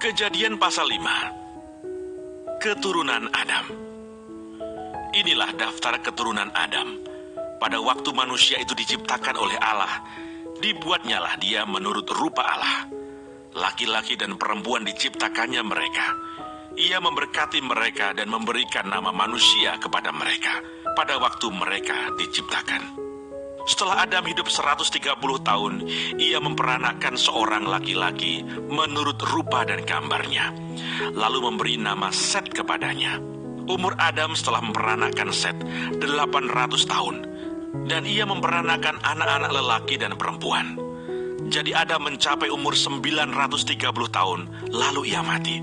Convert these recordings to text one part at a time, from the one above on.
Kejadian pasal 5. Keturunan Adam. Inilah daftar keturunan Adam. Pada waktu manusia itu diciptakan oleh Allah, dibuatnyalah dia menurut rupa Allah. Laki-laki dan perempuan diciptakannya mereka. Ia memberkati mereka dan memberikan nama manusia kepada mereka pada waktu mereka diciptakan. Setelah Adam hidup 130 tahun, ia memperanakkan seorang laki-laki menurut rupa dan gambarnya, lalu memberi nama Set kepadanya. Umur Adam setelah memperanakkan Set 800 tahun, dan ia memperanakkan anak-anak lelaki dan perempuan. Jadi Adam mencapai umur 930 tahun, lalu ia mati.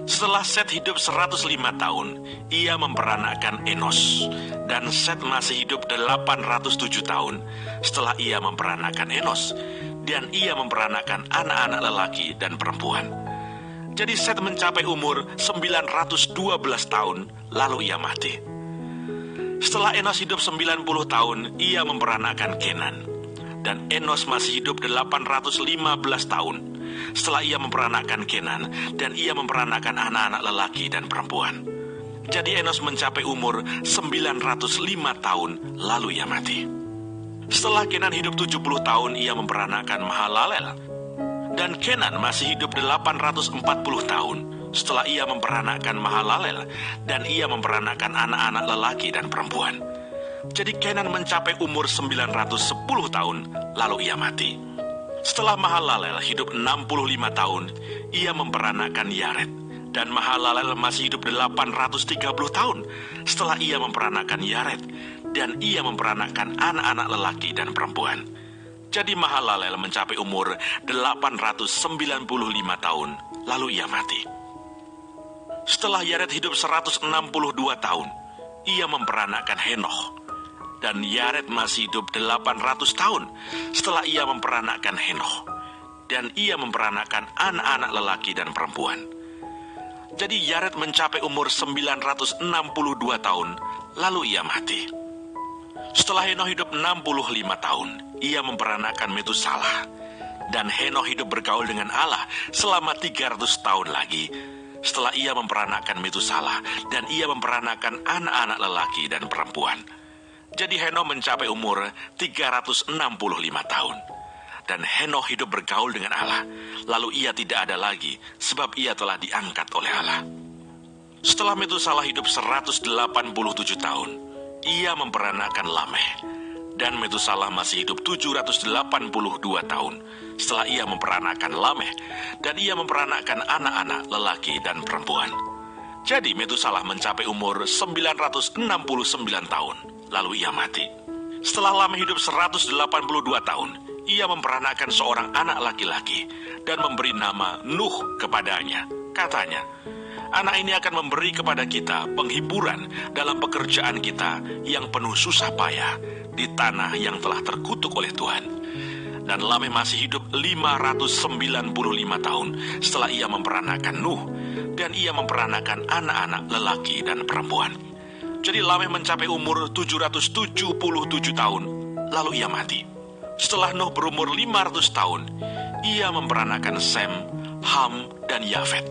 Setelah Set hidup 105 tahun, ia memperanakkan Enos, dan Set masih hidup 807 tahun setelah ia memperanakkan Enos, dan ia memperanakkan anak-anak lelaki dan perempuan. Jadi Set mencapai umur 912 tahun, lalu ia mati. Setelah Enos hidup 90 tahun, ia memperanakkan Kenan, dan Enos masih hidup 815 tahun setelah ia memperanakkan Kenan, dan ia memperanakkan anak-anak lelaki dan perempuan. Jadi Enos mencapai umur 905 tahun, lalu ia mati. Setelah Kenan hidup 70 tahun, ia memperanakkan Mahalalel, dan Kenan masih hidup 840 tahun setelah ia memperanakkan Mahalalel, dan ia memperanakkan anak-anak lelaki dan perempuan. Jadi Kenan mencapai umur 910 tahun, lalu ia mati. Setelah Mahalalel hidup 65 tahun, ia memperanakkan Yared, dan Mahalalel masih hidup 830 tahun setelah ia memperanakkan Yared, dan ia memperanakkan anak-anak lelaki dan perempuan. Jadi Mahalalel mencapai umur 895 tahun, lalu ia mati. Setelah Yared hidup 162 tahun, ia memperanakkan Henoch, dan Yared masih hidup 800 tahun setelah ia memperanakkan Henoch, dan ia memperanakkan anak-anak lelaki dan perempuan. Jadi Yared mencapai umur 962 tahun, lalu ia mati. Setelah Henoch hidup 65 tahun, ia memperanakkan Metusalah, dan Henoch hidup bergaul dengan Allah selama 300 tahun lagi setelah ia memperanakkan Metusalah, dan ia memperanakkan anak-anak lelaki dan perempuan. Jadi Henoch mencapai umur 365 tahun. Dan Henoch hidup bergaul dengan Allah, lalu ia tidak ada lagi sebab ia telah diangkat oleh Allah. Setelah Metusalah hidup 187 tahun, ia memperanakkan Lameh, dan Metusalah masih hidup 782 tahun setelah ia memperanakkan Lameh, dan ia memperanakkan anak-anak lelaki dan perempuan. Jadi Metusalah mencapai umur 969 tahun, lalu ia mati. Setelah Lameh hidup 182 tahun, ia memperanakkan seorang anak laki-laki dan memberi nama Nuh kepadanya. Katanya, anak ini akan memberi kepada kita penghiburan dalam pekerjaan kita yang penuh susah payah di tanah yang telah terkutuk oleh Tuhan. Dan Lameh masih hidup 595 tahun setelah ia memperanakkan Nuh, dan ia memperanakkan anak-anak lelaki dan perempuan. Jadi Lameh mencapai umur 777 tahun, lalu ia mati. Setelah Nuh berumur 500 tahun, ia memperanakkan Sem, Ham, dan Yafet.